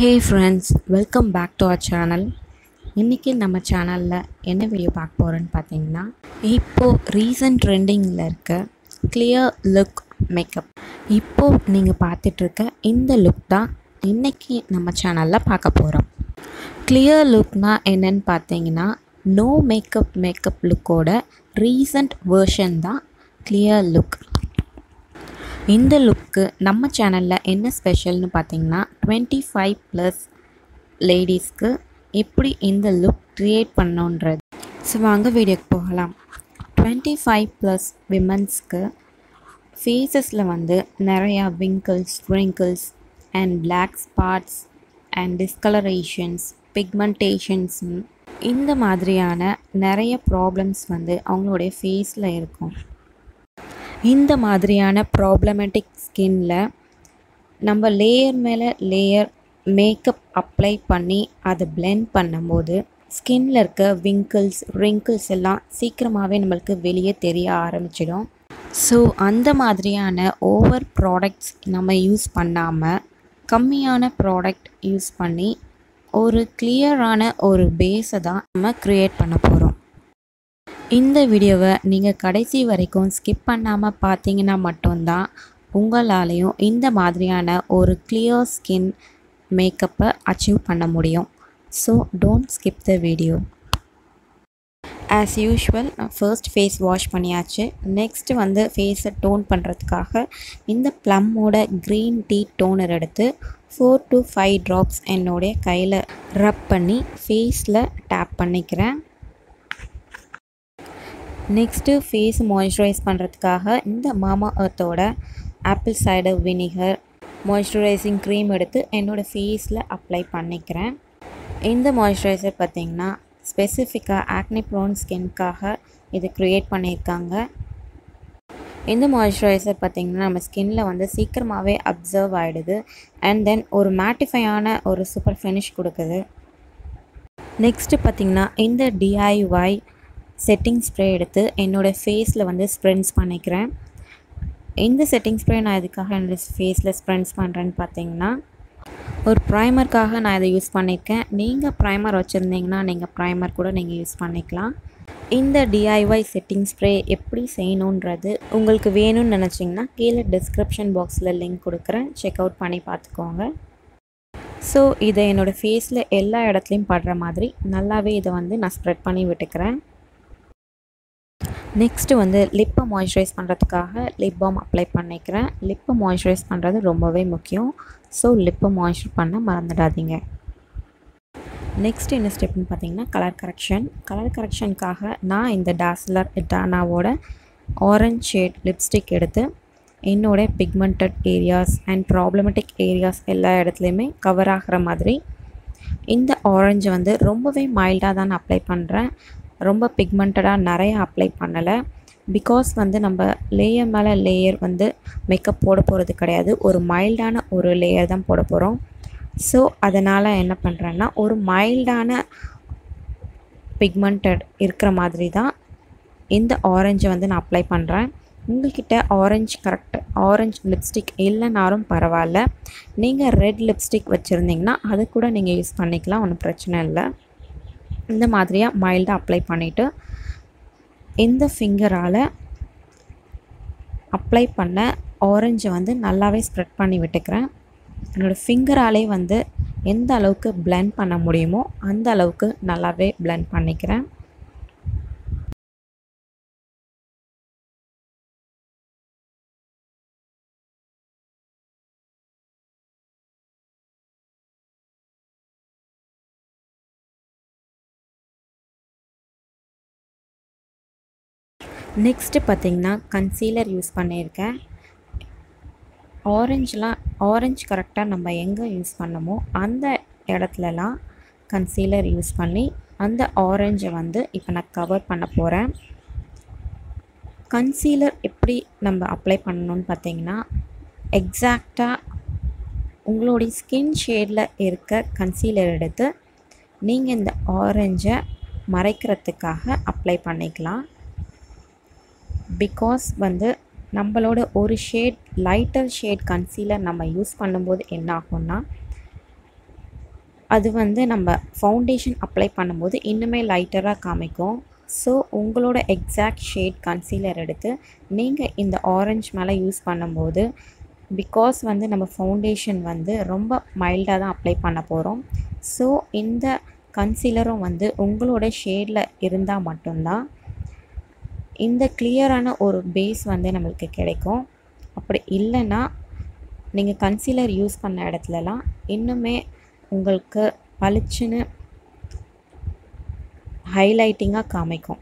Hey friends, welcome back to our channel. இன்னைக்கு நம்ம சேனலில் என்ன வீடியோ பார்க்க போகிறோன்னு பார்த்தீங்கன்னா, இப்போது ரீசன்ட் ட்ரெண்டிங்கில் இருக்க கிளியர் லுக் மேக்கப். இப்போது நீங்கள் பார்த்துட்ருக்க இந்த லுக் தான் இன்றைக்கி நம்ம சேனலில் பார்க்க போகிறோம். கிளியர் லுக்னால் என்னன்னு பார்த்தீங்கன்னா, நோ மேக்கப் லுக்கோட ரீசன்ட் வேர்ஷன் தான் கிளியர் லுக். இந்த லுக்கு நம்ம சேனலில் என்ன ஸ்பெஷல்னு பார்த்தீங்கன்னா, 25+ லேடிஸ்க்கு எப்படி இந்த லுக் க்ரியேட் பண்ணோன்றது. ஸோ வாங்க வீடியோக்கு போகலாம். 25+ விமன்ஸ்க்கு ஃபேஸஸில் வந்து நிறையா wrinkles and black spots and discolourations, pigmentations, இந்த மாதிரியான நிறைய ப்ராப்ளம்ஸ் வந்து அவங்களுடைய ஃபேஸில் இருக்கும். இந்த மாதிரியான ப்ராப்ளமேட்டிக் ஸ்கின்னில் நம்ம லேயர் மேலே லேயர் மேக்கப் அப்ளை பண்ணி அதை பிளெண்ட் பண்ணும்போது ஸ்கின்னில் இருக்க ரிங்கிள்ஸ் எல்லாம் சீக்கிரமாகவே நம்மளுக்கு வெளியே தெரிய ஆரம்பிச்சிடும். ஸோ அந்த மாதிரியான ஓவர் ப்ராடக்ட்ஸ் நம்ம யூஸ் பண்ணாமல் கம்மியான ப்ராடக்ட் யூஸ் பண்ணி ஒரு கிளியரான ஒரு பேஸை தான் நம்ம க்ரியேட் பண்ண போகிறோம். இந்த வீடியோவை நீங்கள் கடைசி வரைக்கும் ஸ்கிப் பண்ணாமல் பார்த்தீங்கன்னா மட்டும்தான் உங்களாலையும் இந்த மாதிரியான ஒரு கிளியர் ஸ்கின் மேக்கப்பை அச்சீவ் பண்ண முடியும். So don't skip the video. As usual நான் ஃபர்ஸ்ட் ஃபேஸ் வாஷ் பண்ணியாச்சு. நெக்ஸ்ட்டு வந்து ஃபேஸை டோன் பண்ணுறதுக்காக இந்த ப்ளம்மோட க்ரீன் டீ டோனர் எடுத்து 4 to 5 ட்ராப்ஸ் என்னுடைய கையில் ரப் பண்ணி ஃபேஸில் டேப் பண்ணிக்கிறேன். நெக்ஸ்ட்டு ஃபேஸ் மாய்ஸ்சரைஸ் பண்ணுறதுக்காக இந்த மாமா எர்த்தோட apple cider vinegar moisturising cream எடுத்து என்னோடய ஃபேஸில் அப்ளை பண்ணிக்கிறேன். இந்த மாய்ஸ்சரைசர் பார்த்திங்கன்னா ஸ்பெசிஃபிக்காக ஆக்னி ப்ரோன் ஸ்கின்காக இது க்ரியேட் பண்ணியிருக்காங்க. இந்த மாய்ஸ்சரைசர் பார்த்திங்கன்னா நம்ம ஸ்கின்னில் வந்து சீக்கிரமாகவே அப்சர்வ் ஆகிடுது அண்ட் தென் ஒரு மேட்டிஃபையான ஒரு சூப்பர் ஃபினிஷ் கொடுக்குது. நெக்ஸ்ட்டு பார்த்திங்கன்னா இந்த DIY செட்டிங் ஸ்ப்ரே எடுத்து என்னோடய ஃபேஸில் வந்து ஸ்ப்ரென்ஸ் பண்ணிக்கிறேன். இந்த செட்டிங் ஸ்ப்ரே நான் இதுக்காக என்னோடய ஃபேஸில் ஸ்ப்ரென்ஸ் பண்ணுறேன்னு பார்த்தீங்கன்னா, ஒரு ப்ரைமருக்காக நான் இதை யூஸ் பண்ணியிருக்கேன். நீங்கள் ப்ரைமர் வச்சுருந்தீங்கன்னா நீங்கள் ப்ரைமர் கூட நீங்கள் யூஸ் பண்ணிக்கலாம். இந்த DIY செட்டிங் ஸ்ப்ரே எப்படி செய்யணுன்றது உங்களுக்கு வேணும்னு நினச்சிங்கன்னா கீழே டிஸ்கிரிப்ஷன் பாக்ஸில் லிங்க் கொடுக்குறேன், செக் அவுட் பண்ணி பார்த்துக்கோங்க. ஸோ இதை என்னோடய ஃபேஸில் எல்லா இடத்துலையும் படுற மாதிரி நல்லாவே இதை வந்து நான் ஸ்ப்ரெட் பண்ணி விட்டுக்கிறேன். நெக்ஸ்ட்டு வந்து லிப்பை மாய்ஸ்சரைஸ் பண்ணுறதுக்காக லிப் பாம் அப்ளை பண்ணிக்கிறேன். லிப்பை மாய்ஸ்சரைஸ் பண்ணுறது ரொம்பவே முக்கியம். ஸோ லிப்பை மாய்ஸ்சர் பண்ண மறந்துடாதீங்க. நெக்ஸ்ட் என்ன ஸ்டெப்னு பார்த்தீங்கன்னா கலர் கரெக்ஷனுக்காக நான் இந்த டாஸ்லர் இட்டானாவோட ஆரஞ்ச் ஷேட் லிப்ஸ்டிக் எடுத்து என்னோடய pigmented areas and problematic areas எல்லா இடத்துலையுமே கவர் ஆகிற மாதிரி இந்த ஆரஞ்சை வந்து ரொம்பவே மைல்டாக தான் நான் அப்ளை பண்ணுறேன். ரொம்ப பிக்மெண்டடாக நிறைய அப்ளை பண்ணலை. பிகாஸ் வந்து நம்ம லேயர் மேலே லேயர் வந்து மேக்கப் போட போகிறது கிடையாது, ஒரு மைல்டான ஒரு லேயர் தான் போட போகிறோம். ஸோ அதனால் என்ன பண்ணுறேன்னா ஒரு மைல்டான பிக்மெண்டட் இருக்கிற மாதிரி தான் இந்த ஆரஞ்சை வந்து நான் அப்ளை பண்ணுறேன். உங்கள்கிட்ட ஆரஞ்ச் லிப்ஸ்டிக் இல்லைனாலும் பரவாயில்ல, நீங்கள் ரெட் லிப்ஸ்டிக் வச்சுருந்தீங்கன்னா அது கூட நீங்கள் யூஸ் பண்ணிக்கலாம், ஒன்றும் பிரச்சனை இல்லை. இந்த மாதிரியாக மைல்டாக அப்ளை பண்ணிவிட்டு இந்த ஃபிங்கரால் அப்ளை பண்ண ஆரஞ்சை வந்து நல்லாவே ஸ்ப்ரெட் பண்ணி விட்டுக்கிறேன். என்னோடய ஃபிங்கராலே வந்து எந்த அளவுக்கு பிளெண்ட் பண்ண முடியுமோ அந்த அளவுக்கு நல்லாவே பிளெண்ட் பண்ணிக்கிறேன். நெக்ஸ்ட்டு பார்த்திங்கன்னா கன்சீலர் யூஸ் பண்ணியிருக்கேன். ஆரஞ்சு கரெக்டாக நம்ம எங்கே யூஸ் பண்ணமோ அந்த இடத்துலலாம் கன்சீலர் யூஸ் பண்ணி அந்த ஆரஞ்சை வந்து இப்போ நான் கவர் பண்ண போகிறேன். கன்சீலர் எப்படி நம்ம அப்ளை பண்ணணும்னு பார்த்திங்கன்னா, எக்ஸாக்டாக உங்களுடைய ஸ்கின் ஷேடில் இருக்க கன்சீலர் எடுத்து நீங்கள் இந்த ஆரஞ்சை மறைக்கிறதுக்காக அப்ளை பண்ணிக்கலாம். பிகாஸ் வந்து நம்மளோட ஒரு ஷேட் லைட்டர் ஷேட் கன்சீலர் நம்ம யூஸ் பண்ணும்போது என்ன ஆகும்னா அது வந்து நம்ம ஃபவுண்டேஷன் அப்ளை பண்ணும்போது இன்னுமே லைட்டராக காமிக்கும். ஸோ உங்களோட எக்ஸாக்ட் ஷேட் கன்சீலர் எடுத்து நீங்கள் இந்த ஆரஞ்சு மேலே யூஸ் பண்ணும்போது, பிகாஸ் வந்து நம்ம ஃபவுண்டேஷன் வந்து ரொம்ப மைல்டாக தான் அப்ளை பண்ண போகிறோம். ஸோ இந்த கன்சீலரும் வந்து உங்களோட ஷேடில் இருந்தால் மட்டும்தான் இந்த கிளியரான ஒரு பேஸ் வந்து நம்மளுக்கு கிடைக்கும். அப்படி இல்லைன்னா நீங்கள் கன்சீலர் யூஸ் பண்ண இடத்துலலாம் இன்னுமே உங்களுக்கு பளிச்சுன்னு ஹைலைட்டிங்காக காமிக்கும்.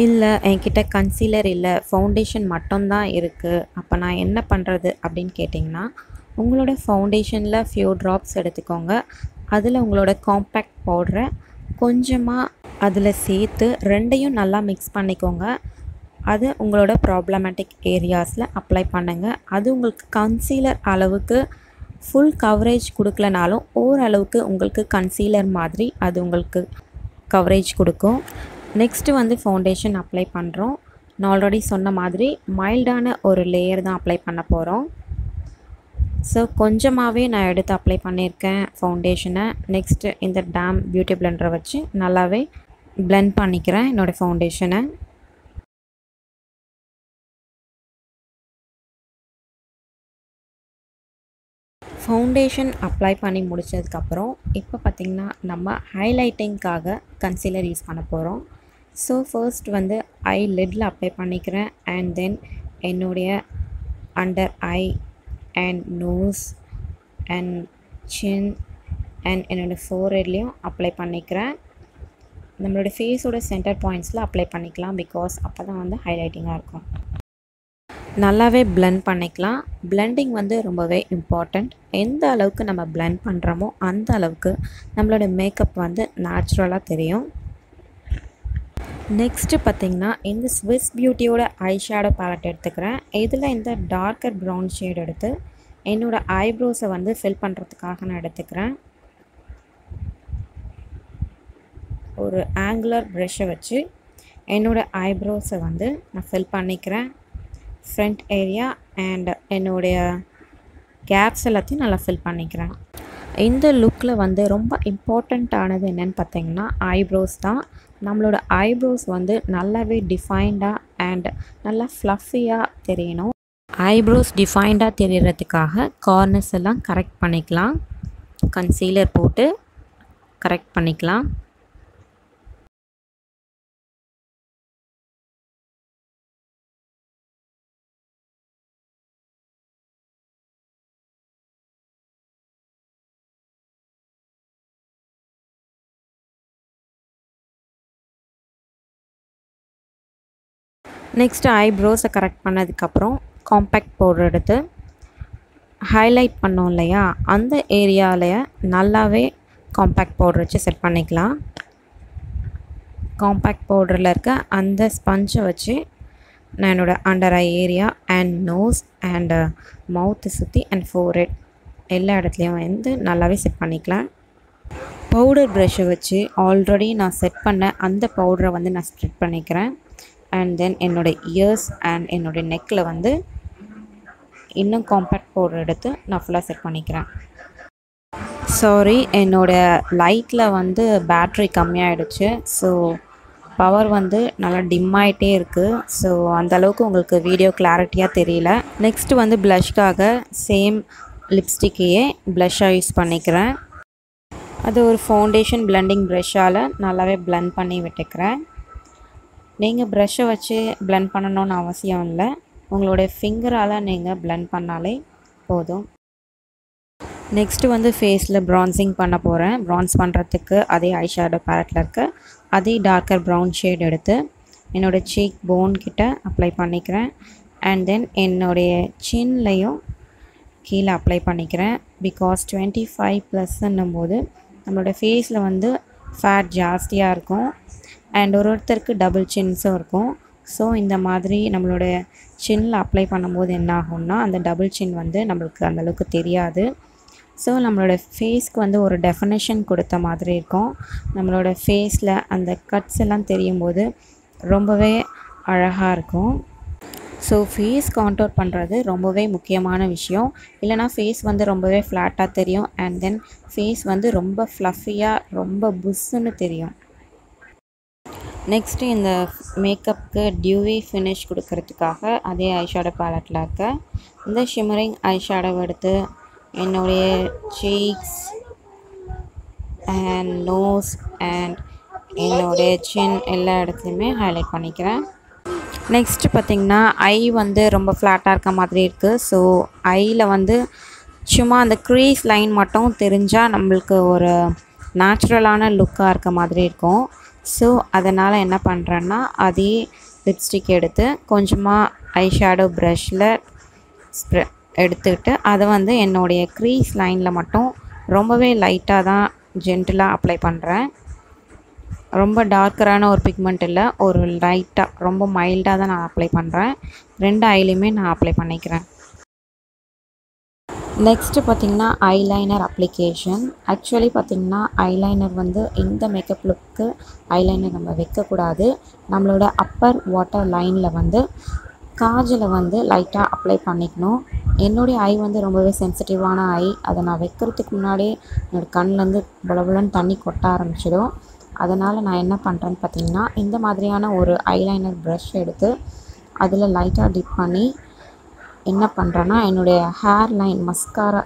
இல்லை என்கிட்ட கன்சீலர் இல்லை, ஃபவுண்டேஷன் மட்டும்தான் இருக்குது, அப்போ நான் என்ன பண்ணுறது அப்படின்னு கேட்டிங்கன்னா, உங்களோட ஃபவுண்டேஷனில் ஃபியூ ட்ராப்ஸ் எடுத்துக்கோங்க. அதில் உங்களோட காம்பேக்ட் பவுடரை கொஞ்சமாக அதில் சேர்த்து ரெண்டையும் நல்லா மிக்ஸ் பண்ணிக்கோங்க. அது உங்களோட ப்ராப்ளமேட்டிக் ஏரியாஸில் அப்ளை பண்ணுங்கள். அது உங்களுக்கு கன்சீலர் அளவுக்கு ஃபுல் கவரேஜ் கொடுக்கலனாலும் ஓரளவுக்கு உங்களுக்கு கன்சீலர் மாதிரி அது உங்களுக்கு கவரேஜ் கொடுக்கும். நெக்ஸ்ட்டு வந்து ஃபவுண்டேஷன் அப்ளை பண்ணுறோம். நான் ஆல்ரெடி சொன்ன மாதிரி மைல்டான ஒரு லேயர் தான் அப்ளை பண்ண போகிறோம். ஸோ கொஞ்சமாகவே நான் எடுத்து அப்ளை பண்ணியிருக்கேன் ஃபவுண்டேஷனை. நெக்ஸ்ட்டு இந்த டேம் பியூட்டி பிளெண்டரை வச்சு நல்லாவே பிளெண்ட் பண்ணிக்கிறேன் என்னோடய ஃபவுண்டேஷனை. ஃபவுண்டேஷன் அப்ளை பண்ணி முடித்ததுக்கப்புறம் இப்போ பார்த்திங்கன்னா நம்ம ஹைலைட்டிங்காக கன்சீலர் யூஸ் பண்ண போகிறோம். ஸோ ஃபர்ஸ்ட் வந்து ஐ லிட்டில் அப்ளை பண்ணிக்கிறேன். அண்ட் தென் என்னுடைய under eye and nose and chin and என்னோடய ஃபோர்ஹெட்லேயும் அப்ளை பண்ணிக்கிறேன். நம்மளோட ஃபேஸோட சென்டர் பாயிண்ட்ஸில் அப்ளை பண்ணிக்கலாம், பிகாஸ் அப்போ தான் வந்து ஹைலைட்டிங்காக இருக்கும். நல்லாவே பிளெண்ட் பண்ணிக்கலாம். பிளெண்டிங் வந்து ரொம்பவே இம்பார்ட்டண்ட். எந்த அளவுக்கு நம்ம பிளெண்ட் பண்ணுறோமோ அந்த அளவுக்கு நம்மளோட மேக்கப் வந்து நேச்சுரலாக தெரியும். நெக்ஸ்ட்டு பார்த்திங்கன்னா இந்த ஸ்விஸ் பியூட்டியோட ஐ ஷேடோ பேலட் எடுத்துக்கிறேன். இதில் இந்த டார்க்கர் ப்ரௌன் ஷேட் எடுத்து என்னோடய ஐப்ரோஸை வந்து ஃபில் பண்ணுறதுக்காக நான் எடுத்துக்கிறேன். ஒரு ஆங்குலர் ப்ரஷ்ஷை வச்சு என்னோடய ஐப்ரோஸை வந்து நான் ஃபில் பண்ணிக்கிறேன். ஃப்ரண்ட் ஏரியா அண்ட் என்னுடைய கேப்ஸ் எல்லாத்தையும் நல்லா ஃபில் பண்ணிக்கிறேன். இந்த லுக்கில் வந்து ரொம்ப இம்பார்ட்டண்ட்டானது என்னென்னு பார்த்தீங்கன்னா ஐப்ரோஸ் தான். நம்மளோட ஐப்ரோஸ் வந்து நல்லாவே டிஃபைன்டாக அண்ட் நல்லா ஃப்ளஃபியாக தெரியணும். ஐப்ரோஸ் டிஃபைன்டாக தெரியறதுக்காக கார்னர்ஸ் எல்லாம் கரெக்ட் பண்ணிக்கலாம். கன்சீலர் போட்டு கரெக்ட் பண்ணிக்கலாம். நெக்ஸ்ட்டு ஐப்ரோஸை கரெக்ட் பண்ணதுக்கப்புறம் காம்பேக்ட் பவுடர் எடுத்து ஹைலைட் பண்ணோம் இல்லையா, அந்த ஏரியாவில் நல்லாவே காம்பேக்ட் பவுடர் வச்சு செட் பண்ணிக்கலாம். காம்பேக்ட் பவுடரில் இருக்க அந்த ஸ்பஞ்சை வச்சு நான் என்னோடய under eye area and nose and மவுத்தை சுற்றி அண்ட் ஃபோர்ஹெட் எல்லா இடத்துலையும் வந்து நல்லாவே செட் பண்ணிக்கலாம். பவுடர் ப்ரஷ்ஷை வச்சு ஆல்ரெடி நான் செட் பண்ண அந்த பவுடரை வந்து நான் ஸ்ப்ரெட் பண்ணிக்கிறேன். அண்ட் தென் என்னோடய இயர்ஸ் அண்ட் என்னோடய நெக்கில் வந்து இன்னும் காம்பேக்ட் பவுடர் எடுத்து நான் ஃபுல்லாக செட் பண்ணிக்கிறேன். சாரி, என்னோடய லைட்டில் வந்து பேட்ரி கம்மியாகிடுச்சு. ஸோ பவர் வந்து நல்லா டிம் ஆகிட்டே இருக்குது. ஸோ அந்தளவுக்கு உங்களுக்கு வீடியோ கிளாரிட்டியாக தெரியல. நெக்ஸ்ட்டு வந்து ப்ளஷ்க்காக சேம் லிப்ஸ்டிக்கையே ப்ளஷ்ஷாக யூஸ் பண்ணிக்கிறேன். அது ஒரு ஃபவுண்டேஷன் பிளெண்டிங் ப்ரஷ்ஷால் நல்லாவே பிளெண்ட் பண்ணி விட்டுக்கிறேன். நீங்கள் ப்ரஷ்ஷை வச்சு பிளெண்ட் பண்ணணுன்னு அவசியம் இல்லை. உங்களோட ஃபிங்கரால் நீங்கள் பிளெண்ட் பண்ணாலே போதும். நெக்ஸ்ட்டு வந்து ஃபேஸில் ப்ரான்சிங் பண்ண போகிறேன். ப்ரான்ஸ் பண்ணுறதுக்கு அதே ஐ ஷேடோ பேலட்டில் இருக்க அதே டார்க்கர் ப்ரௌன் ஷேட் எடுத்து என்னோடய சீக் போன் கிட்ட அப்ளை பண்ணிக்கிறேன். அண்ட் தென் என்னுடைய சின்லையும் கீழே அப்ளை பண்ணிக்கிறேன். பிகாஸ் 25+ன்னும் போது நம்மளோட ஃபேஸில் வந்து ஃபேட் ஜாஸ்தியாக இருக்கும் அண்ட் ஒருத்தருக்கு டபுள் சின்ஸும் இருக்கும். ஸோ இந்த மாதிரி நம்மளோட சின்னில் அப்ளை பண்ணும்போது என்ன ஆகும்னா அந்த டபுள் சின் வந்து நம்மளுக்கு அந்தளவுக்கு தெரியாது. ஸோ நம்மளோட ஃபேஸ்க்கு வந்து ஒரு டெஃபினேஷன் கொடுத்த மாதிரி இருக்கும். நம்மளோட ஃபேஸில் அந்த கட்ஸ் எல்லாம் தெரியும் போது ரொம்பவே அழகாக இருக்கும். ஸோ ஃபேஸ் கான்டோர் பண்ணுறது ரொம்பவே முக்கியமான விஷயம். இல்லைனா ஃபேஸ் வந்து ரொம்பவே ஃப்ளாட்டாக தெரியும். அண்ட் தென் ஃபேஸ் வந்து ரொம்ப ஃப்ளஃபியாக ரொம்ப புஷ்ஷுன்னு தெரியும். நெக்ஸ்ட்டு இந்த மேக்கப்புக்கு டியூவி ஃபினிஷ் கொடுக்கறதுக்காக அதே ஐஷேடோ பேலட்டில் இருக்க இந்த ஷிம்மரிங் ஐஷேடோவை எடுத்து என்னுடைய சீக்ஸ் அண்ட் நோஸ் அண்ட் என்னுடைய சின் எல்லா இடத்துலையுமே ஹைலைட் பண்ணிக்கிறேன். நெக்ஸ்ட்டு பார்த்திங்கன்னா ஐ வந்து ரொம்ப ஃப்ளாட்டாக இருக்க மாதிரி இருக்குது. ஸோ ஐயில் வந்து சும்மா அந்த க்ரீஸ் லைன் மட்டும் தெரிஞ்சால் நம்மளுக்கு ஒரு நேச்சுரலான லுக்காக இருக்க மாதிரி இருக்கும். ஸோ அதனால் என்ன பண்ணுறேன்னா அதே லிப்ஸ்டிக் எடுத்து கொஞ்சமாக ஐ ஷேடோ ப்ரஷில் எடுத்துக்கிட்டு அதை வந்து என்னுடைய க்ரீஸ் லைனில் மட்டும் ரொம்பவே லைட்டாக தான் ஜென்டிலாக அப்ளை பண்ணுறேன். ரொம்ப டார்க்கரான ஒரு பிக்மெண்ட் இல்லை, ஒரு லைட்டாக ரொம்ப மைல்டாக தான் நான் அப்ளை பண்ணுறேன். 2 ஐலையுமே நான் அப்ளை பண்ணிக்கிறேன். நெக்ஸ்ட்டு பார்த்திங்கன்னா ஐலைனர் அப்ளிகேஷன். ஆக்சுவலி பார்த்திங்கன்னா ஐலைனர் வந்து இந்த மேக்கப் லுக்கு ஐலைனர் நம்ம வைக்கக்கூடாது. நம்மளோட அப்பர் வாட்டர் லைனில் வந்து காஜலை வந்து லைட்டாக அப்ளை பண்ணிக்கணும். என்னுடைய ஐ வந்து ரொம்பவே சென்சிட்டிவான ஐ. அதை நான் வைக்கிறதுக்கு முன்னாடியே என்னோடய கண்ணிலேருந்து புலபுலன்னு தண்ணி கொட்ட ஆரம்பிச்சிடும். அதனால் நான் என்ன பண்ணுறேன்னு பார்த்திங்கன்னா இந்த மாதிரியான ஒரு ஐலைனர் ப்ரஷ் எடுத்து அதில் லைட்டாக டிப் பண்ணி என்ன பண்ணுறேன்னா என்னுடைய ஹேர் லைன் மஸ்காரா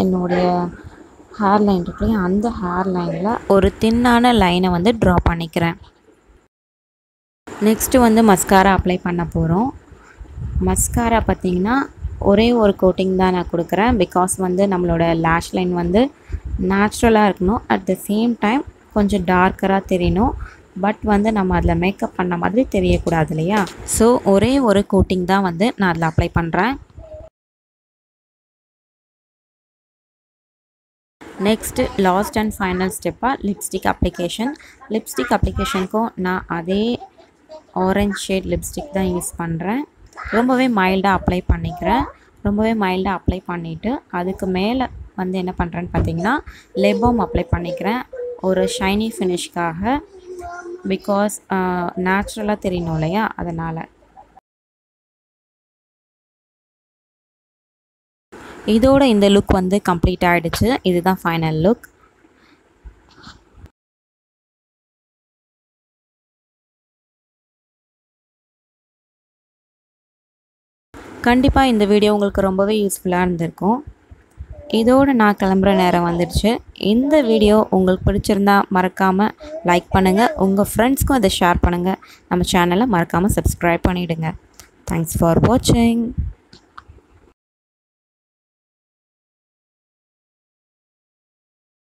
என்னுடைய ஹேர் லைன் இருக்குல்லையா அந்த ஹேர் லைனில் ஒரு தின்னான லைனை வந்து ட்ரா பண்ணிக்கிறேன். நெக்ஸ்ட்டு வந்து மஸ்காரா அப்ளை பண்ண போகிறோம். மஸ்காரா பார்த்திங்கன்னா ஒரே ஒரு கோட்டிங் தான் நான் கொடுக்குறேன். பிகாஸ் வந்து நம்மளோட லேஷ் லைன் வந்து நேச்சுரலாக இருக்கணும். அட் த சேம் டைம் கொஞ்சம் டார்க்கராக தெரியணும். பட் வந்து நம்ம அதில் மேக்கப் பண்ண மாதிரி தெரியக்கூடாது இல்லையா. ஸோ ஒரே ஒரு கோட்டிங் தான் வந்து நான் அதில் அப்ளை பண்ணுறேன். நெக்ஸ்ட்டு லாஸ்ட் அண்ட் ஃபைனல் ஸ்டெப்பாக லிப்ஸ்டிக் அப்ளிகேஷன். லிப்ஸ்டிக் அப்ளிகேஷனுக்கும் நான் அதே ஆரஞ்ச் ஷேட் லிப்ஸ்டிக் தான் யூஸ் பண்ணுறேன். ரொம்பவே மைல்டாக அப்ளை பண்ணிக்கிறேன். ரொம்பவே மைல்டாக அப்ளை பண்ணிவிட்டு அதுக்கு மேலே வந்து என்ன பண்ணுறேன்னு பார்த்தீங்கன்னா லிப் பாம் அப்ளை பண்ணிக்கிறேன் ஒரு ஷைனி ஃபினிஷ்காக. பிகாஸ் நேச்சுரலாக தெரியணும் இல்லையா, அதனால். இதோட இந்த லுக் வந்து கம்ப்ளீட் ஆகிடுச்சு. இதுதான் ஃபைனல் லுக். கண்டிப்பாக இந்த வீடியோ உங்களுக்கு ரொம்பவே யூஸ்ஃபுல்லாக இருந்திருக்கும். இதோடு நான் கிளம்புற நேரம் வந்துடுச்சு. இந்த வீடியோ உங்களுக்கு பிடிச்சிருந்தா மறக்காமல் லைக் பண்ணுங்கள். உங்கள் ஃப்ரெண்ட்ஸ்க்கும் அதை ஷேர் பண்ணுங்கள். நம்ம சேனலை மறக்காமல் சப்ஸ்கிரைப் பண்ணிவிடுங்க. தேங்க்ஸ் ஃபார் வாட்சிங்.